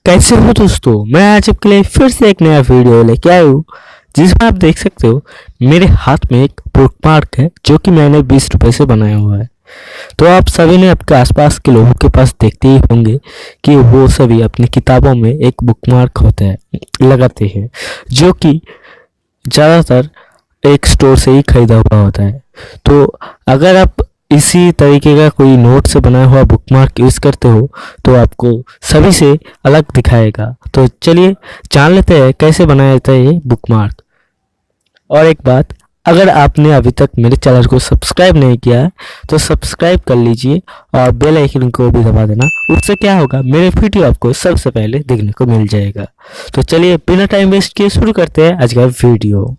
कैसे हो दोस्तों। मैं आज आपके लिए फिर से एक नया वीडियो लेके आया हूँ जिसमें आप देख सकते हो मेरे हाथ में एक बुकमार्क है जो कि मैंने 20 रुपए से बनाया हुआ है। तो आप सभी ने आपके आसपास के लोगों के पास देखते ही होंगे कि वो सभी अपनी किताबों में एक बुकमार्क होता है लगाते हैं जो कि ज़्यादातर एक स्टोर से ही खरीदा हुआ होता है। तो अगर आप इसी तरीके का कोई नोट से बनाया हुआ बुकमार्क यूज़ करते हो तो आपको सभी से अलग दिखाएगा। तो चलिए जान लेते हैं कैसे बनाया जाता है ये बुकमार्क। और एक बात, अगर आपने अभी तक मेरे चैनल को सब्सक्राइब नहीं किया है तो सब्सक्राइब कर लीजिए और बेल आइकन को भी दबा देना। उससे क्या होगा, मेरे वीडियो आपको सबसे पहले देखने को मिल जाएगा। तो चलिए बिना टाइम वेस्ट किए शुरू करते हैं आज का वीडियो।